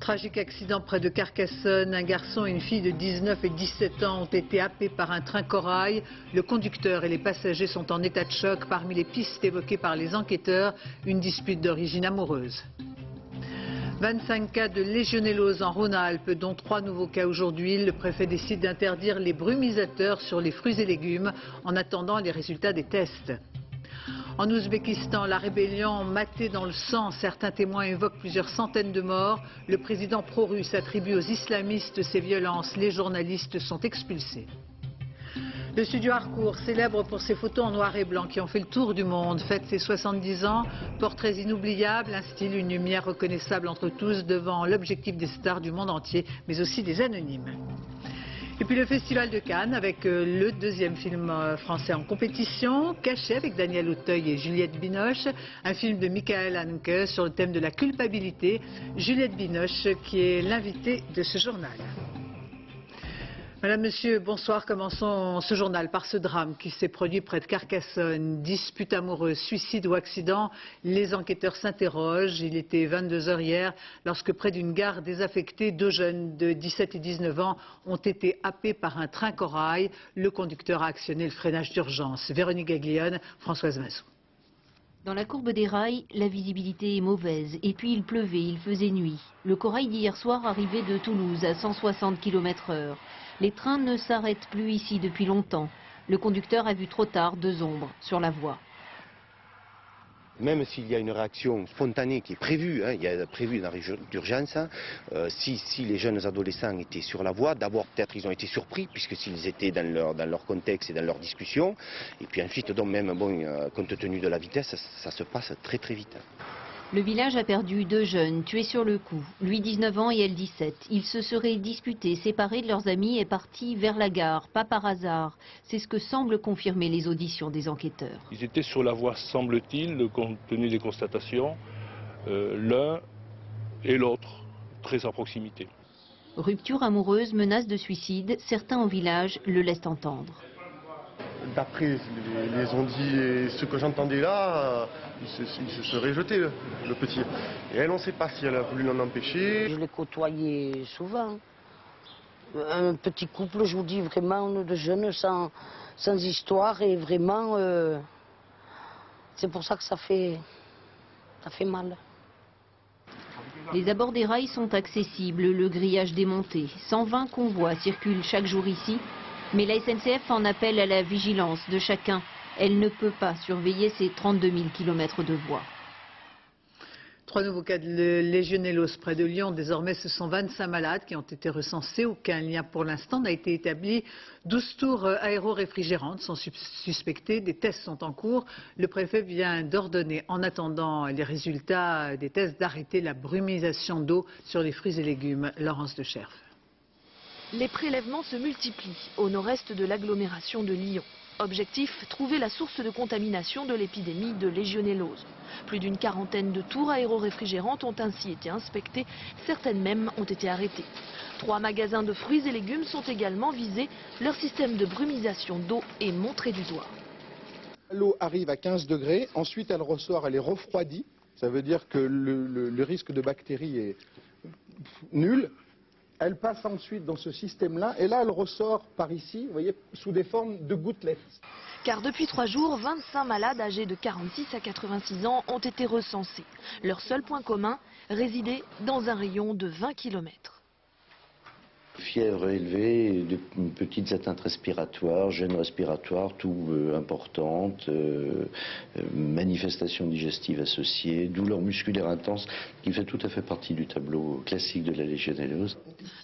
Tragique accident près de Carcassonne. Un garçon et une fille de 19 et 17 ans ont été happés par un train corail. Le conducteur et les passagers sont en état de choc. Parmi les pistes évoquées par les enquêteurs, une dispute d'origine amoureuse. 25 cas de légionellose en Rhône-Alpes, dont 3 nouveaux cas aujourd'hui. Le préfet décide d'interdire les brumisateurs sur les fruits et légumes en attendant les résultats des tests. En Ouzbékistan, la rébellion matée dans le sang. Certains témoins évoquent plusieurs centaines de morts. Le président pro-russe attribue aux islamistes ces violences. Les journalistes sont expulsés. Le studio Harcourt, célèbre pour ses photos en noir et blanc qui ont fait le tour du monde, fête ses 70 ans, portraits inoubliables, un style, une lumière reconnaissable entre tous devant l'objectif des stars du monde entier, mais aussi des anonymes. Et puis le Festival de Cannes avec le deuxième film français en compétition, Caché avec Daniel Auteuil et Juliette Binoche, un film de Michael Haneke sur le thème de la culpabilité. Juliette Binoche qui est l'invitée de ce journal. Madame, Monsieur, bonsoir. Commençons ce journal par ce drame qui s'est produit près de Carcassonne. Dispute amoureuse, suicide ou accident, les enquêteurs s'interrogent. Il était 22 h hier lorsque près d'une gare désaffectée, 2 jeunes de 17 et 19 ans ont été happés par un train corail. Le conducteur a actionné le freinage d'urgence. Véronique Gaglione, Françoise Mazou. Dans la courbe des rails, la visibilité est mauvaise. Et puis il pleuvait, il faisait nuit. Le corail d'hier soir arrivait de Toulouse à 160 km/h. Les trains ne s'arrêtent plus ici depuis longtemps. Le conducteur a vu trop tard 2 ombres sur la voie. Même s'il y a une réaction spontanée qui est prévue, il y a prévu une réaction d'urgence, si les jeunes adolescents étaient sur la voie, d'abord peut-être ils ont été surpris, puisque s'ils étaient dans leur contexte et dans leur discussion, et puis ensuite, donc même compte tenu de la vitesse, ça se passe très très vite. Le village a perdu 2 jeunes, tués sur le coup, lui 19 ans et elle 17. Ils se seraient disputés, séparés de leurs amis et partis vers la gare, pas par hasard. C'est ce que semblent confirmer les auditions des enquêteurs. Ils étaient sur la voie, semble-t-il, compte tenu des constatations, l'un et l'autre, très à proximité. Rupture amoureuse, menace de suicide, certains au village le laissent entendre. D'après les on-dit et ce que j'entendais là, il se serait jeté, le petit. Et elle, on ne sait pas si elle a voulu l'en empêcher. Je l'ai côtoyé souvent. Un petit couple, je vous dis vraiment, de jeunes sans histoire. Et vraiment, c'est pour ça que ça fait mal. Les abords des rails sont accessibles, le grillage démonté. 120 convois circulent chaque jour ici. Mais la SNCF en appelle à la vigilance de chacun. Elle ne peut pas surveiller ces 32 000 km de voies. 3 nouveaux cas de légionellose près de Lyon. Désormais, ce sont 25 malades qui ont été recensés. Aucun lien pour l'instant n'a été établi. 12 tours aéro-réfrigérantes sont suspectées. Des tests sont en cours. Le préfet vient d'ordonner, en attendant les résultats des tests, d'arrêter la brumisation d'eau sur les fruits et légumes. Laurence de Cherf. Les prélèvements se multiplient au nord-est de l'agglomération de Lyon. Objectif, trouver la source de contamination de l'épidémie de légionellose. Plus d'une quarantaine de tours aéro-réfrigérantes ont ainsi été inspectées, certaines même ont été arrêtées. 3 magasins de fruits et légumes sont également visés, leur système de brumisation d'eau est montré du doigt. L'eau arrive à 15 degrés, ensuite elle ressort, elle est refroidie, ça veut dire que le risque de bactéries est nul. Elle passe ensuite dans ce système-là, et là, elle ressort par ici, vous voyez, sous des formes de gouttelettes. Car depuis 3 jours, 25 malades âgés de 46 à 86 ans ont été recensés. Leur seul point commun, résider dans un rayon de 20 km. Fièvre élevée, de petites atteintes respiratoires, gênes respiratoires, tout importantes, manifestations digestives associées, douleurs musculaires intenses, qui fait tout à fait partie du tableau classique de la légionellose.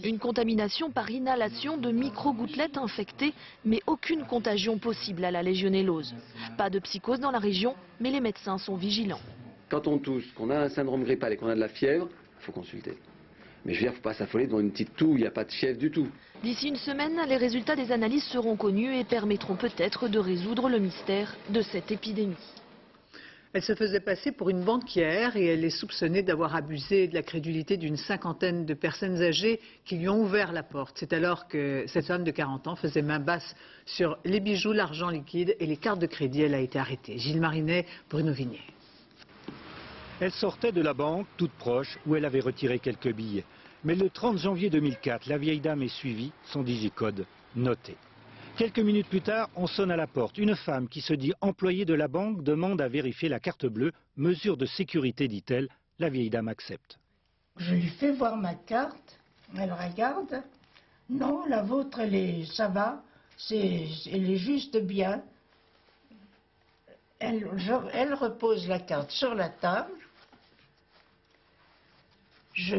Une contamination par inhalation de micro-gouttelettes infectées, mais aucune contagion possible à la légionellose. Pas de psychose dans la région, mais les médecins sont vigilants. Quand on tousse, qu'on a un syndrome grippal et qu'on a de la fièvre, il faut consulter. Mais je veux dire, il ne faut pas s'affoler devant une petite toux, il n'y a pas de fièvre du tout. D'ici une semaine, les résultats des analyses seront connus et permettront peut-être de résoudre le mystère de cette épidémie. Elle se faisait passer pour une banquière et elle est soupçonnée d'avoir abusé de la crédulité d'une 50aine de personnes âgées qui lui ont ouvert la porte. C'est alors que cette femme de 40 ans faisait main basse sur les bijoux, l'argent liquide et les cartes de crédit. Elle a été arrêtée. Gilles Marinet, Bruno Vignet. Elle sortait de la banque, toute proche, où elle avait retiré quelques billets. Mais le 30 janvier 2004, la vieille dame est suivie, son digicode noté. Quelques minutes plus tard, on sonne à la porte. Une femme qui se dit employée de la banque demande à vérifier la carte bleue. Mesure de sécurité, dit-elle. La vieille dame accepte. Je lui fais voir ma carte, elle regarde. Non, la vôtre, ça va, elle est juste bien. Elle repose la carte sur la table. Je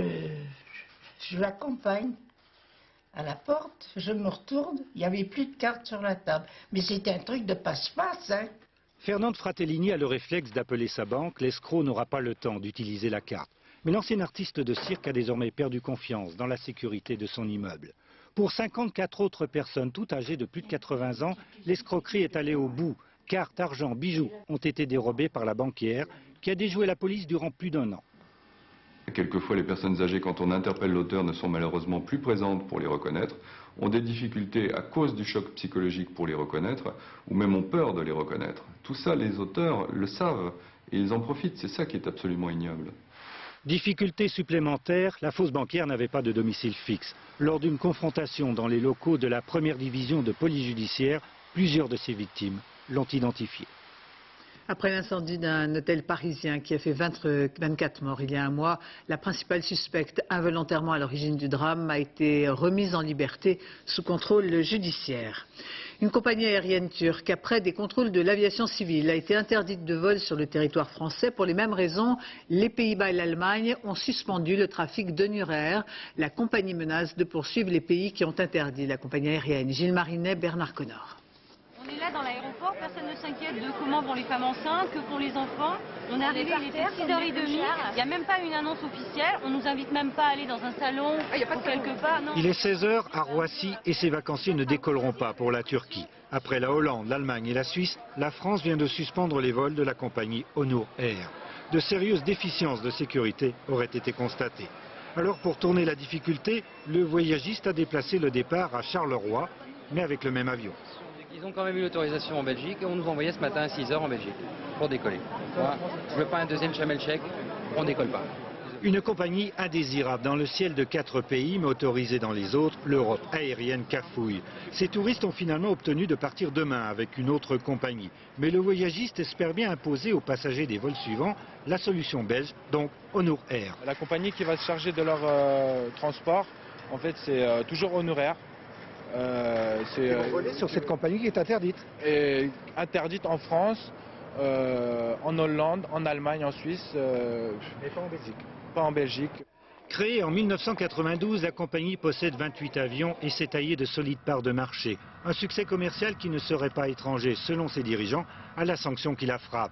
l'accompagne à la porte, je me retourne, il n'y avait plus de carte sur la table. Mais c'était un truc de passe-passe, hein. Fernande Fratellini a le réflexe d'appeler sa banque. L'escroc n'aura pas le temps d'utiliser la carte. Mais l'ancien artiste de cirque a désormais perdu confiance dans la sécurité de son immeuble. Pour 54 autres personnes, toutes âgées de plus de 80 ans, l'escroquerie est allée au bout. Cartes, argent, bijoux ont été dérobés par la banquière qui a déjoué la police durant plus d'1 an. Quelquefois, les personnes âgées, quand on interpelle l'auteur, ne sont malheureusement plus présentes pour les reconnaître, ont des difficultés à cause du choc psychologique pour les reconnaître, ou même ont peur de les reconnaître. Tout ça, les auteurs le savent et ils en profitent. C'est ça qui est absolument ignoble. Difficulté supplémentaire, la fausse banquière n'avait pas de domicile fixe. Lors d'une confrontation dans les locaux de la première division de police judiciaire, plusieurs de ses victimes l'ont identifiée. Après l'incendie d'un hôtel parisien qui a fait 24 morts il y a un mois, la principale suspecte involontairement à l'origine du drame a été remise en liberté sous contrôle judiciaire. Une compagnie aérienne turque, après des contrôles de l'aviation civile, a été interdite de vol sur le territoire français. Pour les mêmes raisons, les Pays-Bas et l'Allemagne ont suspendu le trafic de Nurair. La compagnie menace de poursuivre les pays qui ont interdit la compagnie aérienne. Gilles Marinet, Bernard Connor. On est là dans l'aéroport, personne ne s'inquiète de comment vont les femmes enceintes, que font les enfants. On est arrivé, il était 6h30, il n'y a même pas une annonce officielle, on nous invite même pas à aller dans un salon ou quelque part. Non. Il est 16h à Roissy et ses vacanciers ne décolleront pas pour la Turquie. Après la Hollande, l'Allemagne et la Suisse, la France vient de suspendre les vols de la compagnie Honour Air. De sérieuses déficiences de sécurité auraient été constatées. Alors pour tourner la difficulté, le voyagiste a déplacé le départ à Charleroi, mais avec le même avion. Ils ont quand même eu l'autorisation en Belgique et on nous envoyait ce matin à 6h en Belgique pour décoller. Voilà. Je ne veux pas un deuxième Sharm el-Sheikh, on ne décolle pas. Une compagnie indésirable dans le ciel de 4 pays, mais autorisée dans les autres, l'Europe aérienne cafouille. Ces touristes ont finalement obtenu de partir demain avec une autre compagnie. Mais le voyagiste espère bien imposer aux passagers des vols suivants la solution belge, donc Honour Air. La compagnie qui va se charger de leur transport, en fait, c'est toujours Honour Air. Vous volez sur cette compagnie qui est interdite. Interdite en France, en Hollande, en Allemagne, en Suisse. Mais pas en Belgique. Pas en Belgique. Créée en 1992, la compagnie possède 28 avions et s'est taillée de solides parts de marché. Un succès commercial qui ne serait pas étranger, selon ses dirigeants, à la sanction qui la frappe.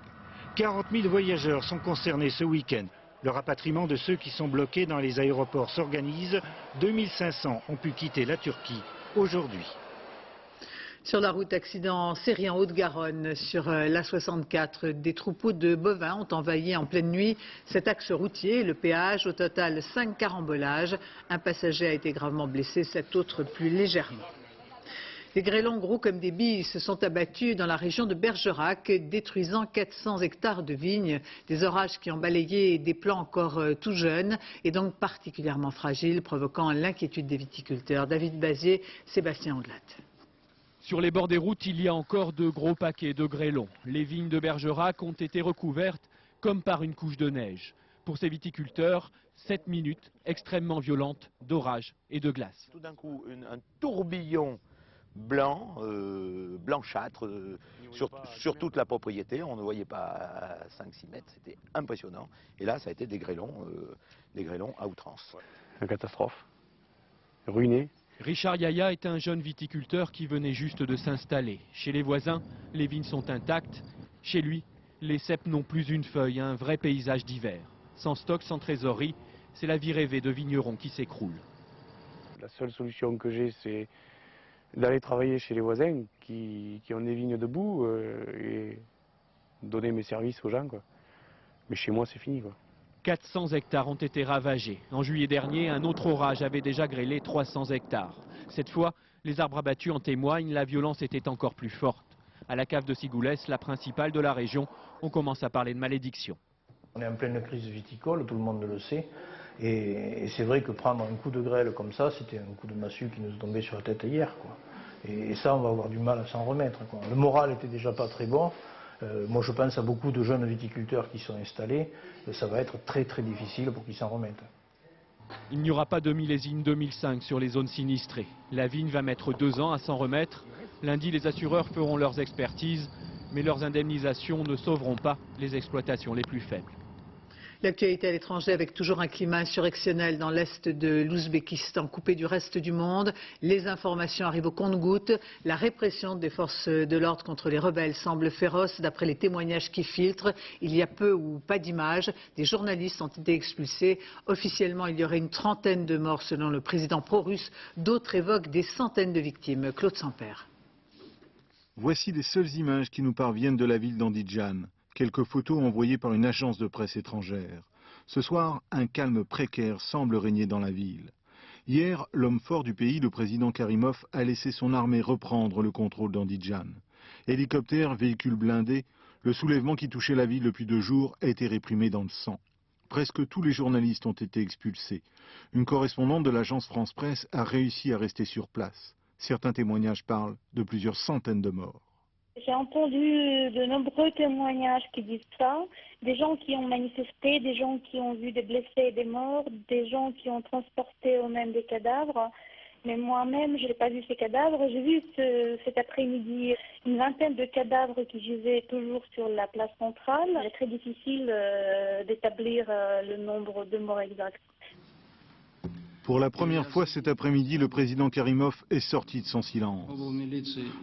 40 000 voyageurs sont concernés ce week-end. Le rapatriement de ceux qui sont bloqués dans les aéroports s'organise. 2500 ont pu quitter la Turquie aujourd'hui. Sur la route, accident en série en Haute-Garonne, sur l'A64, des troupeaux de bovins ont envahi en pleine nuit cet axe routier, le péage. Au total, 5 carambolages. Un passager a été gravement blessé, 7 autres plus légèrement. Des grêlons gros comme des billes se sont abattus dans la région de Bergerac, détruisant 400 hectares de vignes. Des orages qui ont balayé des plants encore tout jeunes et donc particulièrement fragiles, provoquant l'inquiétude des viticulteurs. David Bazier, Sébastien Anglade. Sur les bords des routes, il y a encore de gros paquets de grêlons. Les vignes de Bergerac ont été recouvertes comme par une couche de neige. Pour ces viticulteurs, 7 minutes extrêmement violentes d'orage et de glace. Tout d'un coup, un tourbillon blanc, blanchâtre, sur toute la propriété. On ne voyait pas à 5-6 mètres, c'était impressionnant. Et là, ça a été des grêlons à outrance. Une catastrophe, ruiné. Richard Yaya est un jeune viticulteur qui venait juste de s'installer. Chez les voisins, les vignes sont intactes. Chez lui, les cèpes n'ont plus une feuille, un vrai paysage d'hiver. Sans stock, sans trésorerie, c'est la vie rêvée de vignerons qui s'écroule. La seule solution que j'ai, c'est d'aller travailler chez les voisins qui ont des vignes debout et donner mes services aux gens, quoi. Mais chez moi, c'est fini, quoi. 400 hectares ont été ravagés. En juillet dernier, un autre orage avait déjà grêlé 300 hectares. Cette fois, les arbres abattus en témoignent, la violence était encore plus forte. À la cave de Sigoulès, la principale de la région, on commence à parler de malédiction. On est en pleine crise viticole, tout le monde le sait. Et c'est vrai que prendre un coup de grêle comme ça, c'était un coup de massue qui nous est tombé sur la tête hier, quoi. Et ça, on va avoir du mal à s'en remettre, quoi. Le moral était déjà pas très bon. Moi, je pense à beaucoup de jeunes viticulteurs qui sont installés. Ça va être très très difficile pour qu'ils s'en remettent. Il n'y aura pas de millésime 2005 sur les zones sinistrées. La vigne va mettre 2 ans à s'en remettre. Lundi, les assureurs feront leurs expertises, mais leurs indemnisations ne sauveront pas les exploitations les plus faibles. L'actualité à l'étranger avec toujours un climat insurrectionnel dans l'est de l'Ouzbékistan, coupé du reste du monde. Les informations arrivent au compte-gouttes. La répression des forces de l'ordre contre les rebelles semble féroce d'après les témoignages qui filtrent. Il y a peu ou pas d'images. Des journalistes ont été expulsés. Officiellement, il y aurait une trentaine de morts selon le président pro-russe. D'autres évoquent des centaines de victimes. Claude Sampère. Voici les seules images qui nous parviennent de la ville d'Andidjan. Quelques photos envoyées par une agence de presse étrangère. Ce soir, un calme précaire semble régner dans la ville. Hier, l'homme fort du pays, le président Karimov, a laissé son armée reprendre le contrôle d'Andidjan. Hélicoptères, véhicules blindés, le soulèvement qui touchait la ville depuis 2 jours a été réprimé dans le sang. Presque tous les journalistes ont été expulsés. Une correspondante de l'agence France Presse a réussi à rester sur place. Certains témoignages parlent de plusieurs centaines de morts. J'ai entendu de nombreux témoignages qui disent ça, des gens qui ont manifesté, des gens qui ont vu des blessés et des morts, des gens qui ont transporté eux-mêmes des cadavres. Mais moi-même, je n'ai pas vu ces cadavres. J'ai vu cet après-midi une vingtaine de cadavres qui gisaient toujours sur la place centrale. Il est très difficile d'établir le nombre de morts exacts. Pour la première fois cet après-midi, le président Karimov est sorti de son silence.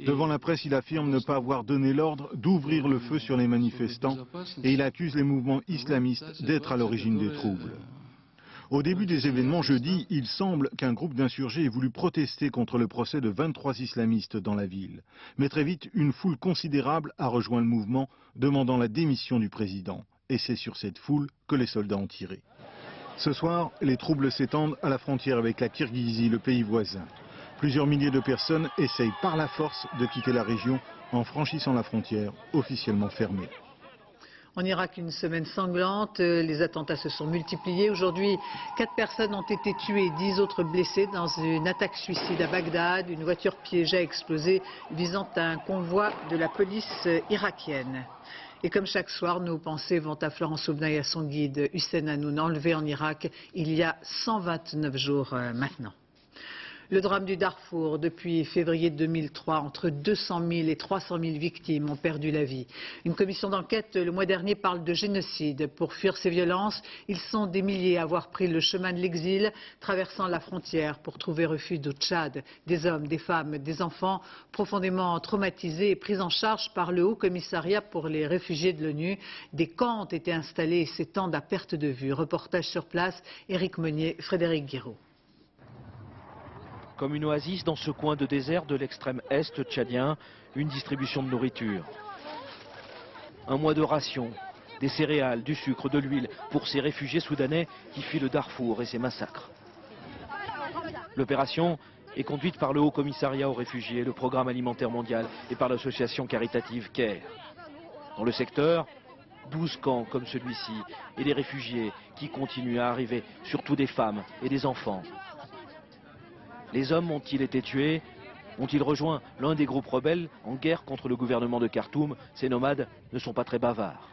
Devant la presse, il affirme ne pas avoir donné l'ordre d'ouvrir le feu sur les manifestants et il accuse les mouvements islamistes d'être à l'origine des troubles. Au début des événements jeudi, il semble qu'un groupe d'insurgés ait voulu protester contre le procès de 23 islamistes dans la ville. Mais très vite, une foule considérable a rejoint le mouvement, demandant la démission du président. Et c'est sur cette foule que les soldats ont tiré. Ce soir, les troubles s'étendent à la frontière avec la Kirghizie, le pays voisin. Plusieurs milliers de personnes essayent par la force de quitter la région en franchissant la frontière officiellement fermée. En Irak, une semaine sanglante, les attentats se sont multipliés. Aujourd'hui, 4 personnes ont été tuées et 10 autres blessées dans une attaque suicide à Bagdad. Une voiture piégée a explosé visant un convoi de la police irakienne. Et comme chaque soir, nos pensées vont à Florence Aubenas et à son guide Hussein Hanoun, enlevé en Irak il y a 129 jours maintenant. Le drame du Darfour, depuis février 2003, entre 200 000 et 300 000 victimes ont perdu la vie. Une commission d'enquête le mois dernier parle de génocide. Pour fuir ces violences, ils sont des milliers à avoir pris le chemin de l'exil, traversant la frontière pour trouver refuge au Tchad. Des hommes, des femmes, des enfants profondément traumatisés et pris en charge par le Haut Commissariat pour les réfugiés de l'ONU. Des camps ont été installés et s'étendent à perte de vue. Reportage sur place, Éric Meunier, Frédéric Guiraud. Comme une oasis dans ce coin de désert de l'extrême est tchadien, une distribution de nourriture. Un mois de rations, des céréales, du sucre, de l'huile pour ces réfugiés soudanais qui fuient le Darfour et ses massacres. L'opération est conduite par le Haut Commissariat aux réfugiés, le Programme alimentaire mondial et par l'association caritative CARE. Dans le secteur, 12 camps comme celui-ci et des réfugiés qui continuent à arriver, surtout des femmes et des enfants. Les hommes ont-ils été tués? Ont-ils rejoint l'un des groupes rebelles en guerre contre le gouvernement de Khartoum? Ces nomades ne sont pas très bavards.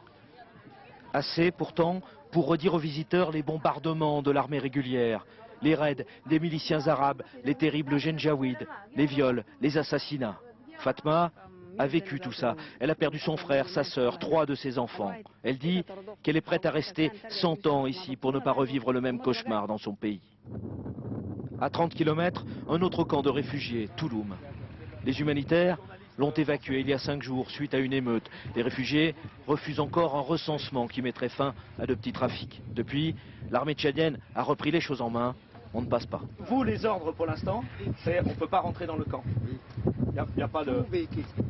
Assez pourtant pour redire aux visiteurs les bombardements de l'armée régulière, les raids des miliciens arabes, les terribles Janjaouides, les viols, les assassinats. Fatma a vécu tout ça. Elle a perdu son frère, sa sœur, 3 de ses enfants. Elle dit qu'elle est prête à rester 100 ans ici pour ne pas revivre le même cauchemar dans son pays. À 30 km, un autre camp de réfugiés, Touloum. Les humanitaires l'ont évacué il y a 5 jours suite à une émeute. Les réfugiés refusent encore un recensement qui mettrait fin à de petits trafics. Depuis, l'armée tchadienne a repris les choses en main. On ne passe pas. Vous, les ordres pour l'instant, c'est on ne peut pas rentrer dans le camp. Il n'y a pas de...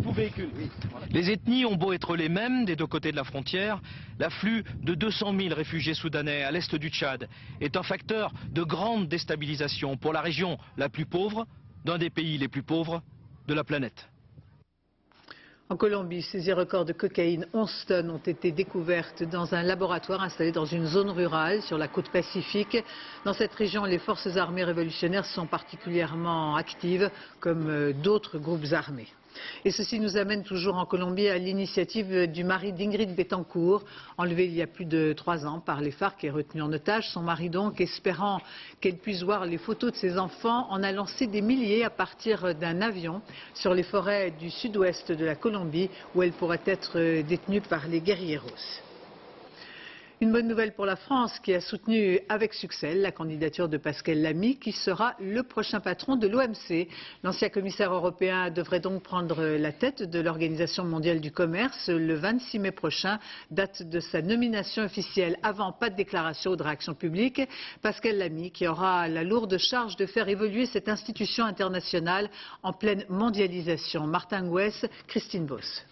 Tout véhicule. Oui. Voilà. Les ethnies ont beau être les mêmes des deux côtés de la frontière, l'afflux de 200 000 réfugiés soudanais à l'est du Tchad est un facteur de grande déstabilisation pour la région la plus pauvre, d'un des pays les plus pauvres de la planète. En Colombie, saisie record de cocaïne, 11 tonnes ont été découvertes dans un laboratoire installé dans une zone rurale sur la côte Pacifique. Dans cette région, les forces armées révolutionnaires sont particulièrement actives, comme d'autres groupes armés. Et ceci nous amène toujours en Colombie à l'initiative du mari d'Ingrid Betancourt, enlevé il y a plus de 3 ans par les FARC et retenu en otage. Son mari donc, espérant qu'elle puisse voir les photos de ses enfants, en a lancé des milliers à partir d'un avion sur les forêts du sud-ouest de la Colombie, où elle pourrait être détenue par les guerrilleros. Une bonne nouvelle pour la France qui a soutenu avec succès la candidature de Pascal Lamy qui sera le prochain patron de l'OMC. L'ancien commissaire européen devrait donc prendre la tête de l'Organisation mondiale du commerce le 26 mai prochain, date de sa nomination officielle. Avant, pas de déclaration ou de réaction publique. Pascal Lamy qui aura la lourde charge de faire évoluer cette institution internationale en pleine mondialisation. Martin Gouès, Christine Boss.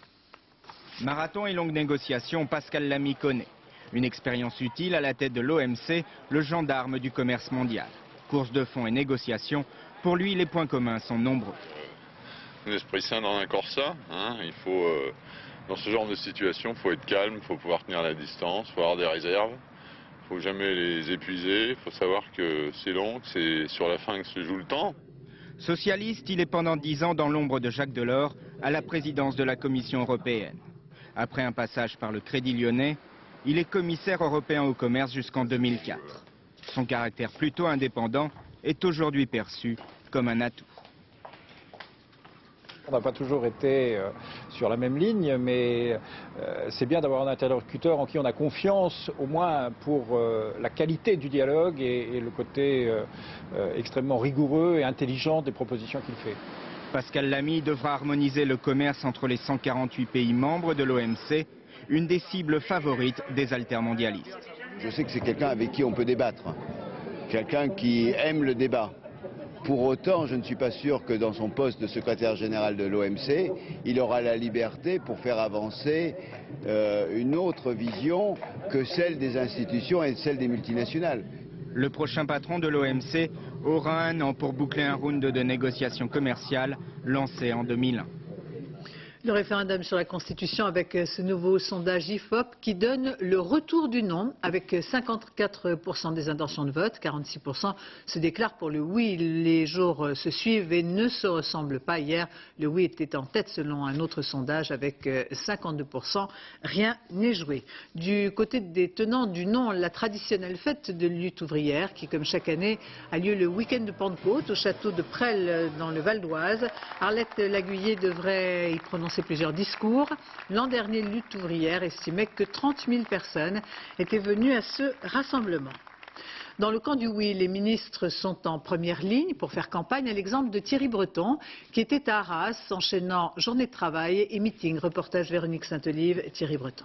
Marathon et longue négociation, Pascal Lamy connaît. Une expérience utile à la tête de l'OMC, le gendarme du commerce mondial. Course de fond et négociation, pour lui les points communs sont nombreux. Un esprit sain dans un corps sain, il faut, dans ce genre de situation, il faut être calme, il faut pouvoir tenir la distance, il faut avoir des réserves, il ne faut jamais les épuiser, il faut savoir que c'est long, que c'est sur la fin que se joue le temps. Socialiste, il est pendant 10 ans dans l'ombre de Jacques Delors à la présidence de la Commission européenne. Après un passage par le Crédit Lyonnais, il est commissaire européen au commerce jusqu'en 2004. Son caractère plutôt indépendant est aujourd'hui perçu comme un atout. On n'a pas toujours été sur la même ligne, mais c'est bien d'avoir un interlocuteur en qui on a confiance, au moins pour la qualité du dialogue et le côté extrêmement rigoureux et intelligent des propositions qu'il fait. Pascal Lamy devra harmoniser le commerce entre les 148 pays membres de l'OMC, une des cibles favorites des altermondialistes. Je sais que c'est quelqu'un avec qui on peut débattre, quelqu'un qui aime le débat. Pour autant, je ne suis pas sûr que dans son poste de secrétaire général de l'OMC, il aura la liberté pour faire avancer une autre vision que celle des institutions et celle des multinationales. Le prochain patron de l'OMC aura 1 an pour boucler un round de négociations commerciales lancé en 2001. Le référendum sur la Constitution avec ce nouveau sondage IFOP qui donne le retour du non avec 54% des intentions de vote, 46% se déclarent pour le oui. Les jours se suivent et ne se ressemblent pas. Hier, le oui était en tête selon un autre sondage avec 52%. Rien n'est joué. Du côté des tenants du non, la traditionnelle fête de lutte ouvrière qui, comme chaque année, a lieu le week-end de Pentecôte au château de Presles dans le Val d'Oise. Arlette Laguiller devrait y prononcer plusieurs discours. L'an dernier, Lutte ouvrière estimait que 30 000 personnes étaient venues à ce rassemblement. Dans le camp du oui, les ministres sont en première ligne pour faire campagne à l'exemple de Thierry Breton qui était à Arras enchaînant journée de travail et meeting. Reportage Véronique Saint-Olive, Thierry Breton.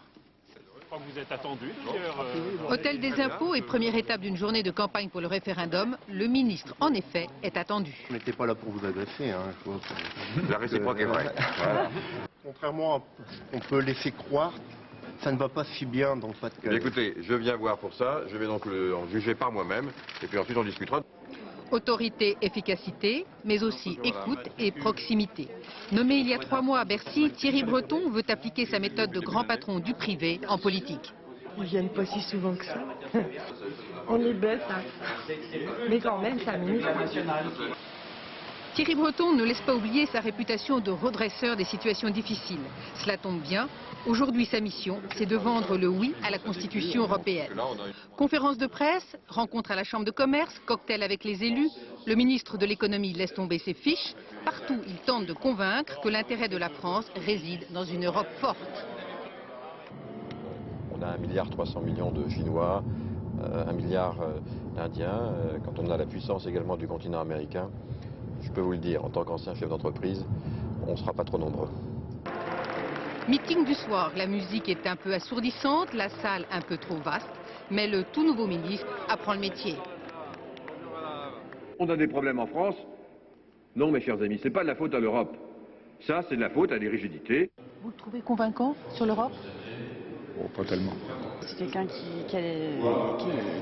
Vous êtes attendu d'ailleurs. Hôtel des impôts et première étape d'une journée de campagne pour le référendum, le ministre en effet est attendu. On n'était pas là pour vous agresser. La réciproque est vraie. Voilà. Contrairement à ce qu'on peut laisser croire, ça ne va pas si bien dans le Pas-de-Calais. Écoutez, je viens voir pour ça, je vais donc en juger par moi-même et puis ensuite on discutera. Autorité, efficacité, mais aussi écoute et proximité. Nommé il y a 3 mois à Bercy, Thierry Breton veut appliquer sa méthode de grand patron du privé en politique. Ils viennent pas si souvent que ça. On est bête, mais quand même, ça ministre. Thierry Breton ne laisse pas oublier sa réputation de redresseur des situations difficiles. Cela tombe bien. Aujourd'hui, sa mission, c'est de vendre le oui à la Constitution européenne. Conférence de presse, rencontre à la Chambre de commerce, cocktail avec les élus. Le ministre de l'économie laisse tomber ses fiches. Partout, il tente de convaincre que l'intérêt de la France réside dans une Europe forte. On a 1,3 milliard de Chinois, 1 milliard d'Indiens. Quand on a la puissance également du continent américain, je peux vous le dire, en tant qu'ancien chef d'entreprise, on ne sera pas trop nombreux. Meeting du soir, la musique est un peu assourdissante, la salle un peu trop vaste, mais le tout nouveau ministre apprend le métier. On a des problèmes en France? Non, mes chers amis, ce n'est pas de la faute à l'Europe. Ça, c'est de la faute à des rigidités. Vous le trouvez convaincant sur l'Europe? Oh, pas tellement. C'est quelqu'un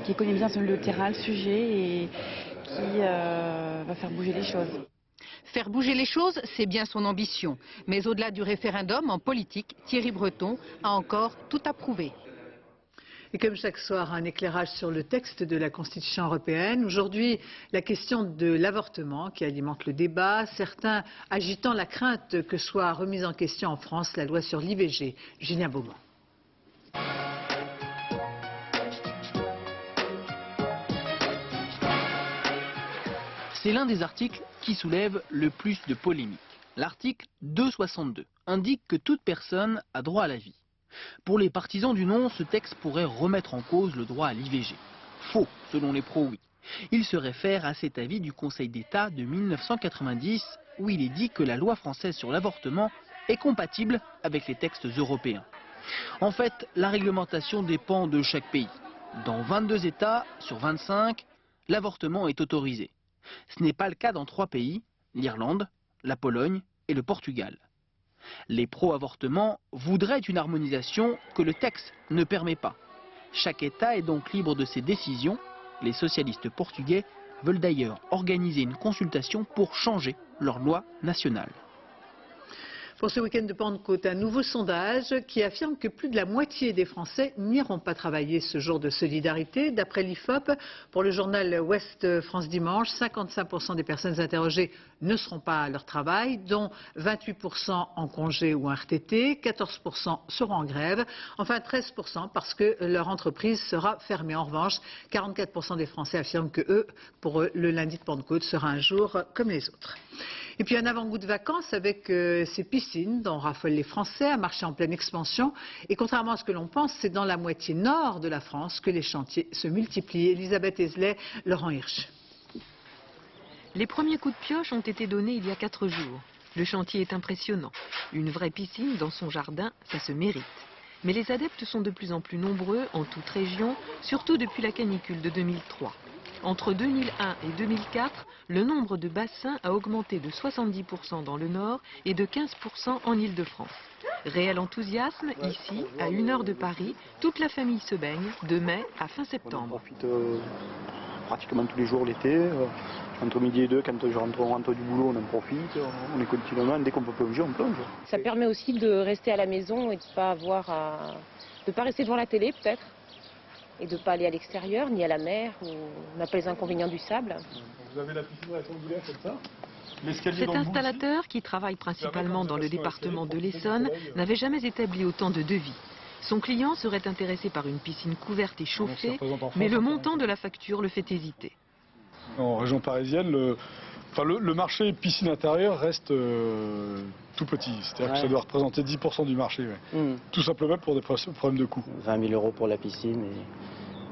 qui connaît bien le terrain, le sujet et qui va faire bouger les choses. Faire bouger les choses, c'est bien son ambition. Mais au-delà du référendum, en politique, Thierry Breton a encore tout à prouver. Et comme chaque soir, un éclairage sur le texte de la Constitution européenne. Aujourd'hui, la question de l'avortement qui alimente le débat, certains agitant la crainte que soit remise en question en France la loi sur l'IVG. Julien Beaumont. C'est l'un des articles qui soulève le plus de polémiques. L'article 262 indique que toute personne a droit à la vie. Pour les partisans du non, ce texte pourrait remettre en cause le droit à l'IVG. Faux, selon les pro-oui. Il se réfère à cet avis du Conseil d'État de 1990 où il est dit que la loi française sur l'avortement est compatible avec les textes européens. En fait, la réglementation dépend de chaque pays. Dans 22 États sur 25, l'avortement est autorisé. Ce n'est pas le cas dans 3 pays, l'Irlande, la Pologne et le Portugal. Les pro-avortement voudraient une harmonisation que le texte ne permet pas. Chaque État est donc libre de ses décisions. Les socialistes portugais veulent d'ailleurs organiser une consultation pour changer leur loi nationale. Pour ce week-end de Pentecôte, un nouveau sondage qui affirme que plus de la moitié des Français n'iront pas travailler ce jour de solidarité. D'après l'IFOP, pour le journal Ouest France Dimanche, 55% des personnes interrogées ne seront pas à leur travail, dont 28% en congé ou en RTT, 14% seront en grève, enfin 13% parce que leur entreprise sera fermée. En revanche, 44% des Français affirment que pour eux, le lundi de Pentecôte sera un jour comme les autres. Et puis un avant-goût de vacances avec ces piscines dont raffolent les Français, un marché en pleine expansion. Et contrairement à ce que l'on pense, c'est dans la moitié nord de la France que les chantiers se multiplient. Elisabeth Esley, Laurent Hirsch. Les premiers coups de pioche ont été donnés il y a 4 jours. Le chantier est impressionnant. Une vraie piscine dans son jardin, ça se mérite. Mais les adeptes sont de plus en plus nombreux en toute région, surtout depuis la canicule de 2003. Entre 2001 et 2004, le nombre de bassins a augmenté de 70% dans le nord et de 15% en Île-de-France. Réel enthousiasme, ici, à 1 heure de Paris, toute la famille se baigne de mai à fin septembre. On profite pratiquement tous les jours l'été. Entre midi et 2, quand on rentre du boulot, on en profite. On est continuellement, dès qu'on peut plonger, on plonge. Ça permet aussi de rester à la maison et de ne pas rester devant la télé peut-être. Et de ne pas aller à l'extérieur, ni à la mer, où on n'a pas les inconvénients du sable. Vous avez la piscine rectangulaire comme ça? Cet installateur, qui travaille principalement dans le département de l'Essonne, n'avait jamais établi autant de devis. Son client serait intéressé par une piscine couverte et chauffée, mais le montant de la facture le fait hésiter. En région parisienne, le marché piscine intérieure reste tout petit. C'est-à-dire que ça doit représenter 10% du marché. Ouais. Tout simplement pour des problèmes de coût. 20 000 € pour la piscine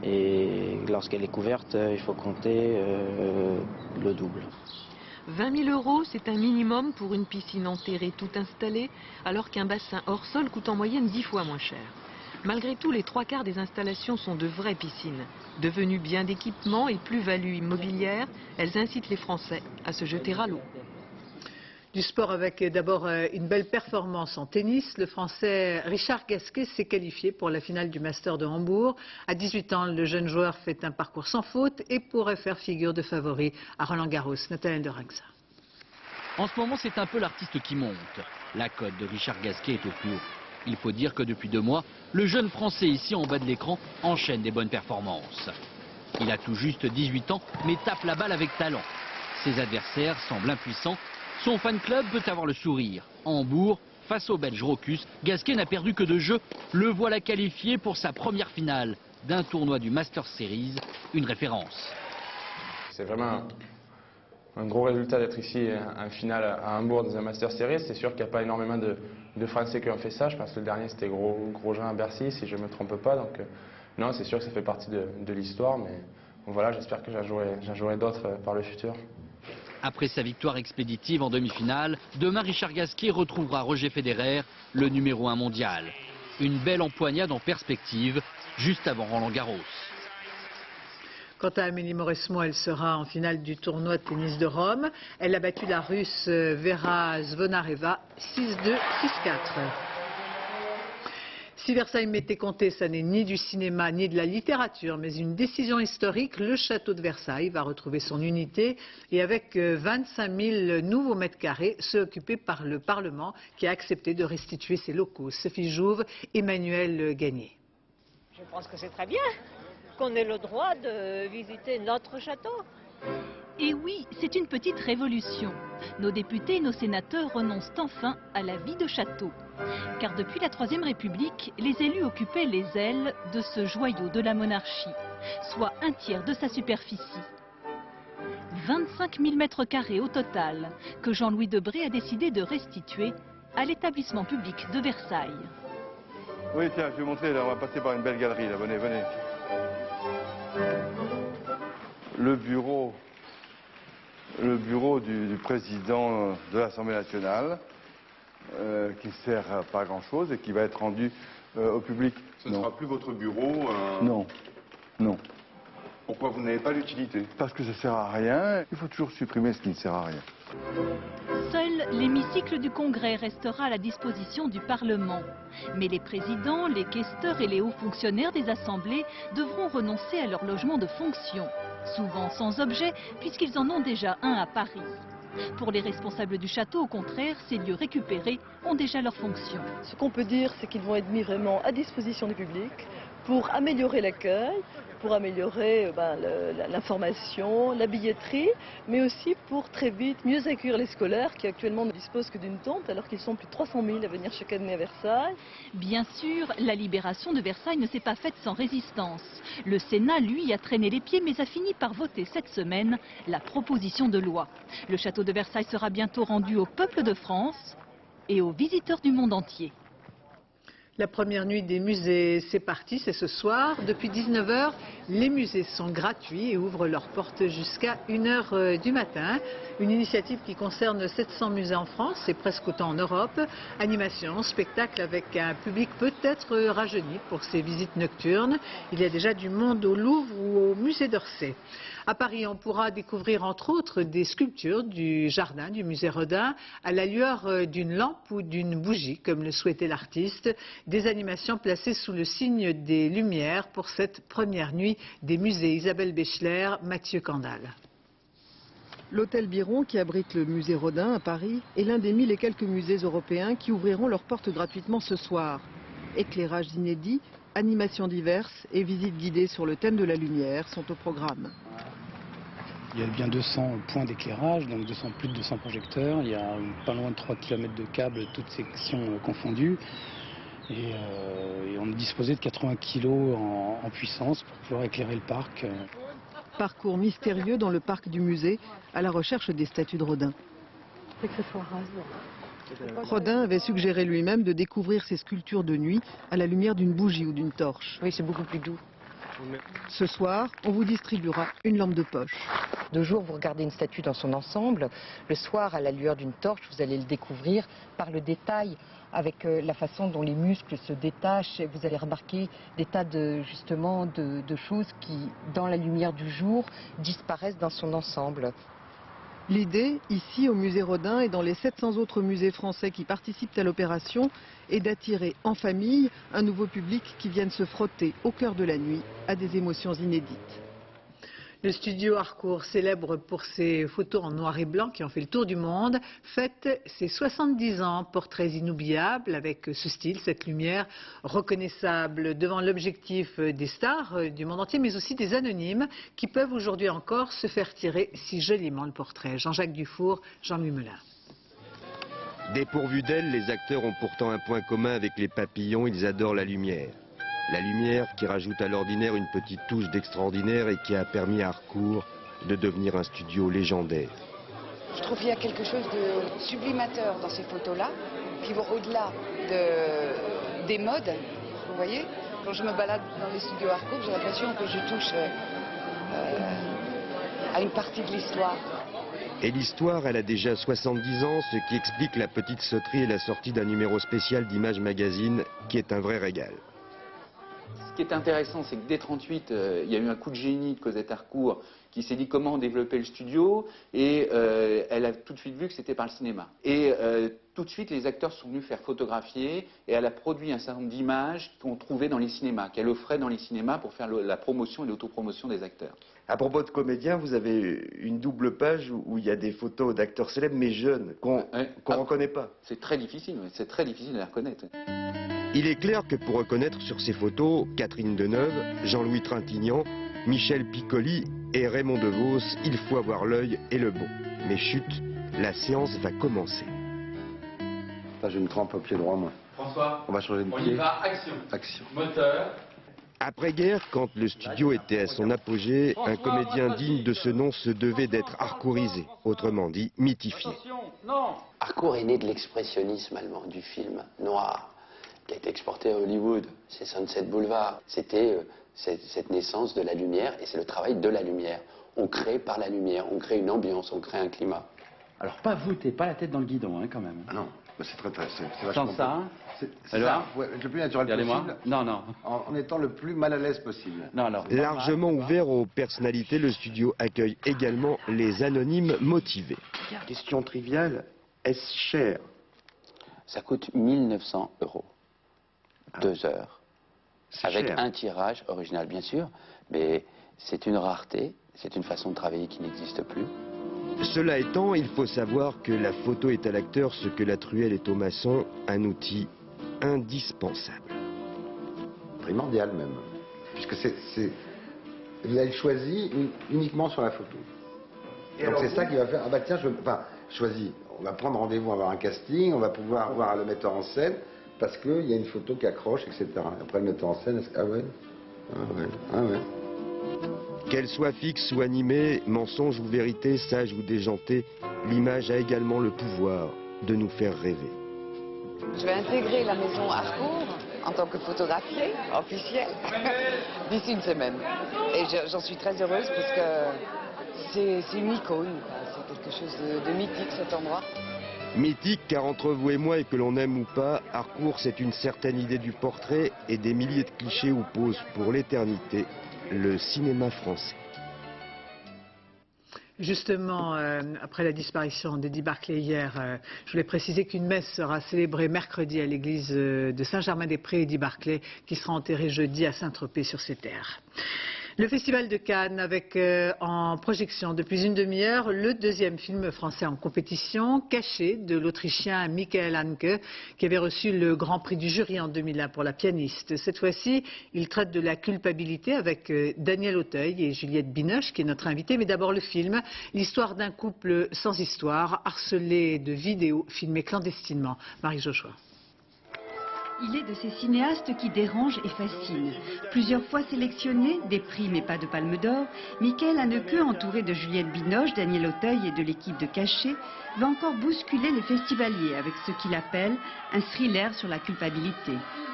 et lorsqu'elle est couverte, il faut compter le double. 20 000 €, c'est un minimum pour une piscine enterrée tout installée, alors qu'un bassin hors sol coûte en moyenne 10 fois moins cher. Malgré tout, les 3/4 des installations sont de vraies piscines. Devenues bien d'équipement et plus-value immobilière, elles incitent les Français à se jeter à l'eau. Du sport avec d'abord une belle performance en tennis. Le Français Richard Gasquet s'est qualifié pour la finale du Master de Hambourg. À 18 ans, le jeune joueur fait un parcours sans faute et pourrait faire figure de favori à Roland-Garros. Nathalie Deringsa. En ce moment, c'est un peu l'artiste qui monte. La cote de Richard Gasquet est au plus haut. Il faut dire que depuis 2 mois, le jeune Français ici en bas de l'écran enchaîne des bonnes performances. Il a tout juste 18 ans, mais tape la balle avec talent. Ses adversaires semblent impuissants. Son fan club peut avoir le sourire. À Hambourg, face au Belge Rocus, Gasquet n'a perdu que 2 jeux. Le voilà qualifié pour sa première finale d'un tournoi du Masters Series, une référence. C'est vraiment un gros résultat d'être ici en finale à Hambourg dans un Masters Series. C'est sûr qu'il n'y a pas énormément de Français qui ont fait ça. Je pense que le dernier c'était Grosjean à Bercy, si je ne me trompe pas. Donc non, c'est sûr que ça fait partie de l'histoire, mais bon, voilà, j'espère que j'en jouerai d'autres par le futur. Après sa victoire expéditive en demi-finale, demain Richard Gasquet retrouvera Roger Federer, le numéro 1 mondial. Une belle empoignade en perspective, juste avant Roland-Garros. Quant à Amélie Mauresmo, elle sera en finale du tournoi de tennis de Rome. Elle a battu la Russe Vera Zvonareva 6-2, 6-4. Si Versailles m'était compté, ça n'est ni du cinéma ni de la littérature, mais une décision historique. Le château de Versailles va retrouver son unité et avec 25 000 nouveaux mètres carrés, ceux occupés par le Parlement qui a accepté de restituer ses locaux. Sophie Jouve, Emmanuel Gagné. Je pense que c'est très bien qu'on ait le droit de visiter notre château. Et oui, c'est une petite révolution. Nos députés et nos sénateurs renoncent enfin à la vie de château. Car depuis la Troisième République, les élus occupaient les ailes de ce joyau de la monarchie, soit un tiers de sa superficie. 25 000 mètres carrés au total, que Jean-Louis Debré a décidé de restituer à l'établissement public de Versailles. Oui, tiens, je vais vous montrer, là, on va passer par une belle galerie, là, venez, venez. Le bureau du président de l'Assemblée nationale, qui ne sert à pas grand-chose et qui va être rendu au public. Ce ne sera plus votre bureau Non, non. Pourquoi vous n'avez pas l'utilité? Parce que ça ne sert à rien. Il faut toujours supprimer ce qui ne sert à rien. Seul l'hémicycle du Congrès restera à la disposition du Parlement. Mais les présidents, les questeurs et les hauts fonctionnaires des assemblées devront renoncer à leur logement de fonction. Souvent sans objet, puisqu'ils en ont déjà un à Paris. Pour les responsables du château, au contraire, ces lieux récupérés ont déjà leur fonction. Ce qu'on peut dire, c'est qu'ils vont être mis vraiment à disposition du public pour améliorer l'accueil, pour améliorer l'information, la billetterie, mais aussi pour très vite mieux accueillir les scolaires qui actuellement ne disposent que d'une tente alors qu'ils sont plus de 300 000 à venir chaque année à Versailles. Bien sûr, la libération de Versailles ne s'est pas faite sans résistance. Le Sénat, lui, a traîné les pieds mais a fini par voter cette semaine la proposition de loi. Le château de Versailles sera bientôt rendu au peuple de France et aux visiteurs du monde entier. La première nuit des musées, c'est parti, c'est ce soir. Depuis 19 h, les musées sont gratuits et ouvrent leurs portes jusqu'à 1 h du matin. Une initiative qui concerne 700 musées en France et presque autant en Europe. Animation, spectacle avec un public peut-être rajeuni pour ces visites nocturnes. Il y a déjà du monde au Louvre ou au musée d'Orsay. À Paris, on pourra découvrir entre autres des sculptures du jardin du musée Rodin à la lueur d'une lampe ou d'une bougie, comme le souhaitait l'artiste. Des animations placées sous le signe des Lumières pour cette première nuit des musées. Isabelle Béchler, Mathieu Candal. L'hôtel Biron, qui abrite le musée Rodin à Paris, est l'un des 1000 et quelques musées européens qui ouvriront leurs portes gratuitement ce soir. Éclairages inédits, animations diverses et visites guidées sur le thème de la lumière sont au programme. Il y a bien 200 points d'éclairage, donc plus de 200 projecteurs. Il y a pas loin de 3 km de câbles, toutes sections confondues. Et on est disposé de 80 kg en puissance pour pouvoir éclairer le parc. Parcours mystérieux dans le parc du musée, à la recherche des statues de Rodin. C'est que ce soit rase. Rodin avait suggéré lui-même de découvrir ses sculptures de nuit à la lumière d'une bougie ou d'une torche. Oui, c'est beaucoup plus doux. Ce soir, on vous distribuera une lampe de poche. De jour, vous regardez une statue dans son ensemble. Le soir, à la lueur d'une torche, vous allez le découvrir par le détail, avec la façon dont les muscles se détachent. Vous allez remarquer des tas de choses qui, dans la lumière du jour, disparaissent dans son ensemble. L'idée, ici au musée Rodin et dans les 700 autres musées français qui participent à l'opération, est d'attirer en famille un nouveau public qui vienne se frotter au cœur de la nuit à des émotions inédites. Le studio Harcourt, célèbre pour ses photos en noir et blanc qui ont fait le tour du monde, fête ses 70 ans. Portraits inoubliables avec ce style, cette lumière reconnaissable devant l'objectif des stars du monde entier, mais aussi des anonymes qui peuvent aujourd'hui encore se faire tirer si joliment le portrait. Jean-Jacques Dufour, Jean-Louis Melin. Dépourvus d'elle, les acteurs ont pourtant un point commun avec les papillons, ils adorent la lumière. La lumière qui rajoute à l'ordinaire une petite touche d'extraordinaire et qui a permis à Harcourt de devenir un studio légendaire. Je trouve qu'il y a quelque chose de sublimateur dans ces photos-là, qui vont au-delà des modes, vous voyez. Quand je me balade dans les studios Harcourt, j'ai l'impression que je touche à une partie de l'histoire. Et l'histoire, elle a déjà 70 ans, ce qui explique la petite sauterie et la sortie d'un numéro spécial d'Image Magazine, qui est un vrai régal. Ce qui est intéressant, c'est que dès 1938, il y a eu un coup de génie de Cosette Harcourt qui s'est dit comment développer le studio et elle a tout de suite vu que c'était par le cinéma. Et tout de suite, les acteurs sont venus faire photographier et elle a produit un certain nombre d'images qu'on trouvait dans les cinémas, qu'elle offrait dans les cinémas pour faire la promotion et l'autopromotion des acteurs. À propos de comédiens, vous avez une double page où il y a des photos d'acteurs célèbres mais jeunes, qu'on ne reconnaît pas. C'est très difficile de les reconnaître. Il est clair que pour reconnaître sur ces photos Catherine Deneuve, Jean-Louis Trintignant, Michel Piccoli et Raymond DeVos, il faut avoir l'œil et le bon. Mais chut, la séance va commencer. J'ai une crampe au pied droit, moi. François, on va changer de pied. On y va, action. Action. Moteur. Après-guerre, quand le studio était à son apogée, un comédien digne de ce nom se devait d'être harcourisé, autrement dit mythifié. Harcourt est né de l'expressionnisme allemand, du film noir, qui a été exporté à Hollywood. C'est Sunset Boulevard. C'était cette naissance de la lumière, et c'est le travail de la lumière. On crée par la lumière, on crée une ambiance, on crée un climat. Alors pas vous, t'es pas la tête dans le guidon, hein, quand même. Ah non, c'est vachement... Sans ça, c'est ça, ouais, le plus naturel possible. Non, non. En étant le plus mal à l'aise possible. Non, alors, largement ouvert aux personnalités, le studio accueille également les anonymes motivés. Question triviale, est-ce cher? Ça coûte 1 900 €. 2 heures. Avec cher. Un tirage original, bien sûr, mais c'est une rareté, c'est une façon de travailler qui n'existe plus. Cela étant, il faut savoir que la photo est à l'acteur ce que la truelle est au maçon, un outil indispensable. Primordial même, puisque vous avez choisi uniquement sur la photo. Et donc c'est ça qui va faire, ah bah tiens, choisi, on va prendre rendez-vous, on va avoir un casting, on va pouvoir voir le metteur en scène, parce qu'il y a une photo qui accroche, etc. Après le metteur en scène, ah ouais, ah ouais, ah ouais. Qu'elle soit fixe ou animée, mensonge ou vérité, sage ou déjantée, l'image a également le pouvoir de nous faire rêver. Je vais intégrer la maison Harcourt en tant que photographiée officielle d'ici une semaine. Et j'en suis très heureuse parce que c'est une icône, c'est quelque chose de mythique cet endroit. Mythique car entre vous et moi, et que l'on aime ou pas, Harcourt c'est une certaine idée du portrait et des milliers de clichés opposent pour l'éternité le cinéma français. Justement, après la disparition d'Eddie Barclay hier, je voulais préciser qu'une messe sera célébrée mercredi à l'église de Saint-Germain-des-Prés, Eddie Barclay, qui sera enterré jeudi à Saint-Tropez sur ses terres. Le Festival de Cannes avec en projection depuis une demi-heure le deuxième film français en compétition, Caché, de l'Autrichien Michael Hanke, qui avait reçu le Grand Prix du jury en 2001 pour La pianiste. Cette fois-ci, il traite de la culpabilité avec Daniel Auteuil et Juliette Binoche, qui est notre invitée. Mais d'abord le film, l'histoire d'un couple sans histoire, harcelé de vidéos filmées clandestinement. Marie Joshua. Il est de ces cinéastes qui dérangent et fascinent. Plusieurs fois sélectionné, des prix mais pas de palme d'or, Michael Haneke, entouré de Juliette Binoche, Daniel Auteuil et de l'équipe de Caché, va encore bousculer les festivaliers avec ce qu'il appelle un thriller sur la culpabilité.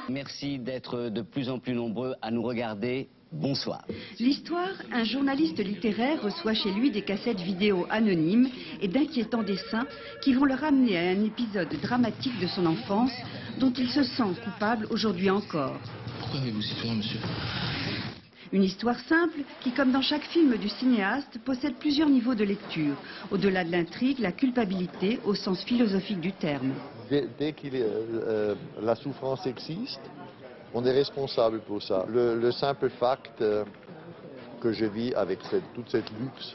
Merci d'être de plus en plus nombreux à nous regarder. Bonsoir. L'histoire, un journaliste littéraire reçoit chez lui des cassettes vidéo anonymes et d'inquiétants dessins qui vont le ramener à un épisode dramatique de son enfance dont il se sent coupable aujourd'hui encore. Pourquoi avez-vous sifflé, monsieur? Une histoire simple qui, comme dans chaque film du cinéaste, possède plusieurs niveaux de lecture. Au-delà de l'intrigue, la culpabilité au sens philosophique du terme. Dès que la souffrance existe, on est responsable pour ça. Le simple fait que je vis avec toute cette luxe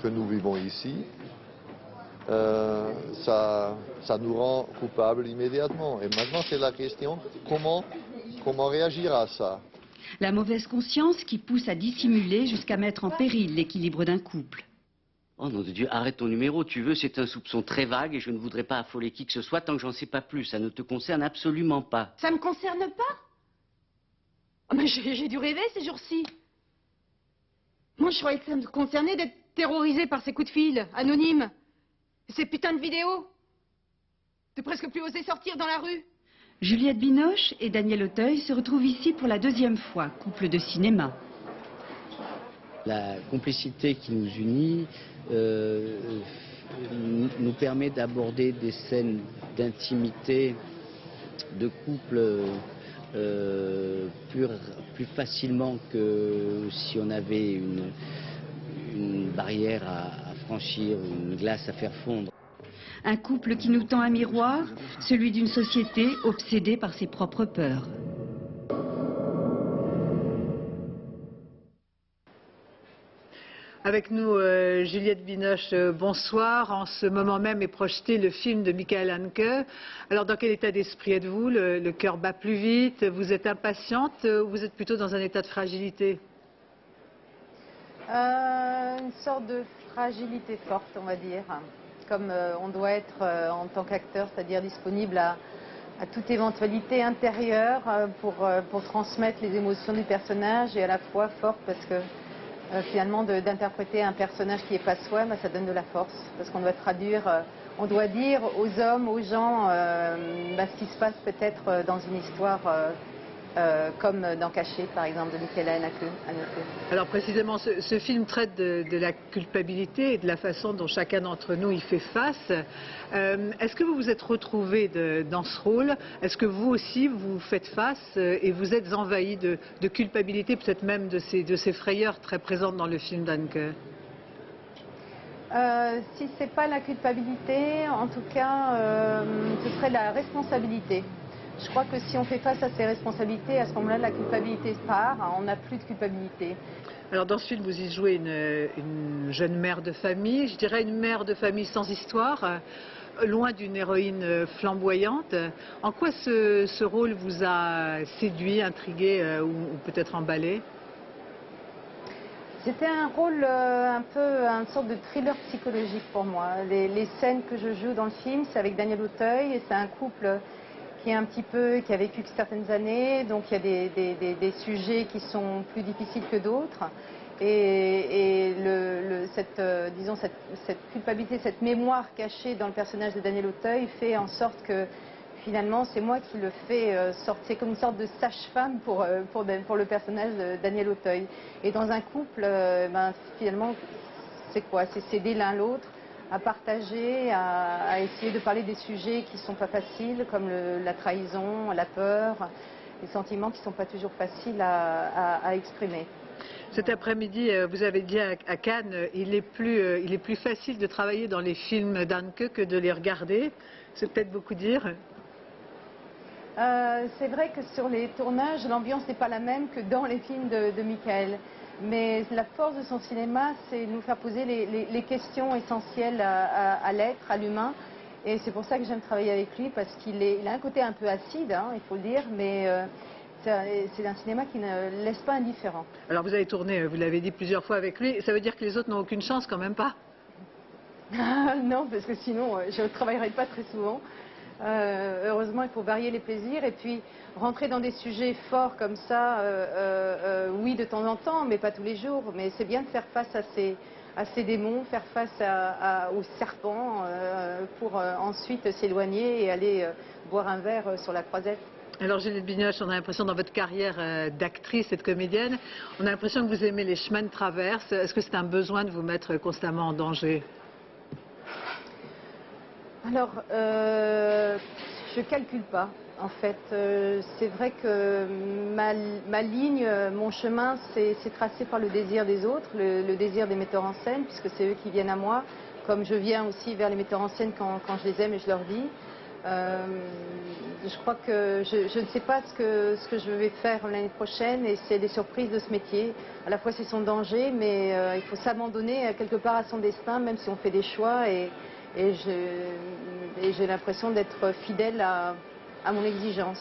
que nous vivons ici, ça nous rend coupables immédiatement. Et maintenant, c'est la question, comment réagir à ça? La mauvaise conscience qui pousse à dissimuler jusqu'à mettre en péril l'équilibre d'un couple. Oh nom de Dieu, arrête ton numéro, tu veux, c'est un soupçon très vague et je ne voudrais pas affoler qui que ce soit tant que j'en sais pas plus. Ça ne te concerne absolument pas. Ça me concerne pas? Oh, mais j'ai dû rêver ces jours-ci. Moi, je croyais que ça me concernait d'être terrorisée par ces coups de fil, anonymes. Ces putains de vidéos. De presque plus oser sortir dans la rue. Juliette Binoche et Daniel Auteuil se retrouvent ici pour la deuxième fois, couple de cinéma. La complicité qui nous unit nous permet d'aborder des scènes d'intimité, de couple plus facilement que si on avait une barrière à franchir, une glace à faire fondre. Un couple qui nous tend un miroir, celui d'une société obsédée par ses propres peurs. Avec nous, Juliette Binoche, bonsoir. En ce moment même est projeté le film de Michael Haneke. Alors, dans quel état d'esprit êtes-vous? Le cœur bat plus vite? Vous êtes impatiente ou vous êtes plutôt dans un état de fragilité? Une sorte de fragilité forte, on va dire. Comme on doit être en tant qu'acteur, c'est-à-dire disponible à toute éventualité intérieure pour transmettre les émotions du personnage, et à la fois forte parce que finalement d'interpréter un personnage qui n'est pas soi, ça donne de la force, parce qu'on doit traduire, on doit dire aux hommes, aux gens, ce qui se passe peut-être dans une histoire comme dans Caché, par exemple, de Michael Haneke. Alors précisément, ce film traite de la culpabilité et de la façon dont chacun d'entre nous y fait face. Est-ce que vous vous êtes retrouvé dans ce rôle? Est-ce que vous aussi, vous faites face et vous êtes envahi de culpabilité, peut-être même de ces frayeurs très présentes dans le film d'Haneke? Si ce n'est pas la culpabilité, en tout cas, ce serait la responsabilité. Je crois que si on fait face à ces responsabilités, à ce moment-là, la culpabilité part, on n'a plus de culpabilité. Alors dans ce film, vous y jouez une jeune mère de famille, je dirais une mère de famille sans histoire, loin d'une héroïne flamboyante. En quoi ce rôle vous a séduit, intrigué ou peut-être emballé? C'était un rôle un peu, une sorte de thriller psychologique pour moi. Les scènes que je joue dans le film, c'est avec Daniel Auteuil, et c'est un couple qui a vécu certaines années, donc il y a des sujets qui sont plus difficiles que d'autres. Et cette culpabilité, cette mémoire cachée dans le personnage de Daniel Auteuil fait en sorte que finalement c'est moi qui le fais sortir. C'est comme une sorte de sage-femme pour le personnage de Daniel Auteuil. Et dans un couple, finalement, c'est quoi? C'est s'aider l'un l'autre, à partager, à essayer de parler des sujets qui ne sont pas faciles, comme la trahison, la peur, les sentiments qui ne sont pas toujours faciles à exprimer. Cet après-midi, vous avez dit à Cannes, il est plus facile de travailler dans les films d'Haneke que de les regarder. C'est peut-être beaucoup dire. C'est vrai que sur les tournages, l'ambiance n'est pas la même que dans les films de Michael. Mais la force de son cinéma, c'est de nous faire poser les questions essentielles à l'être, à l'humain. Et c'est pour ça que j'aime travailler avec lui, parce qu'il a un côté un peu acide, il faut le dire, mais c'est un cinéma qui ne laisse pas indifférent. Alors vous avez tourné, vous l'avez dit plusieurs fois avec lui, ça veut dire que les autres n'ont aucune chance quand même pas? Non, parce que sinon je ne travaillerai pas très souvent. Heureusement, il faut varier les plaisirs et puis rentrer dans des sujets forts comme ça, oui, de temps en temps, mais pas tous les jours. Mais c'est bien de faire face à ces démons, faire face aux serpents pour ensuite s'éloigner et aller boire un verre sur la croisette. Alors Juliette Binoche, on a l'impression dans votre carrière d'actrice et de comédienne, on a l'impression que vous aimez les chemins de traverse. Est-ce que c'est un besoin de vous mettre constamment en danger? Alors, je ne calcule pas, en fait. C'est vrai que ma ligne, mon chemin, c'est tracé par le désir des autres, le désir des metteurs en scène, puisque c'est eux qui viennent à moi, comme je viens aussi vers les metteurs en scène quand je les aime et je leur dis. Je crois que je ne sais pas ce que je vais faire l'année prochaine, et c'est des surprises de ce métier. À la fois, c'est son danger, mais il faut s'abandonner quelque part à son destin, même si on fait des choix. Et j'ai l'impression d'être fidèle à mon exigence.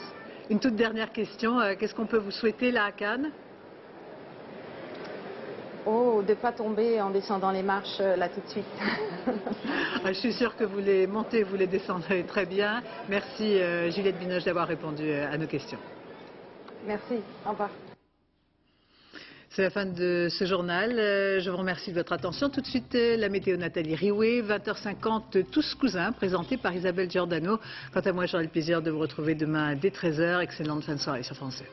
Une toute dernière question, qu'est-ce qu'on peut vous souhaiter là à Cannes? Oh, de ne pas tomber en descendant les marches là tout de suite. Je suis sûre que vous les montez, vous les descendrez très bien. Merci Juliette Binoche d'avoir répondu à nos questions. Merci, au revoir. C'est la fin de ce journal. Je vous remercie de votre attention. Tout de suite, la météo Nathalie Rioué, 20h50, Tous Cousins, présenté par Isabelle Giordano. Quant à moi, j'aurai le plaisir de vous retrouver demain dès 13h. Excellente fin de soirée sur France 2.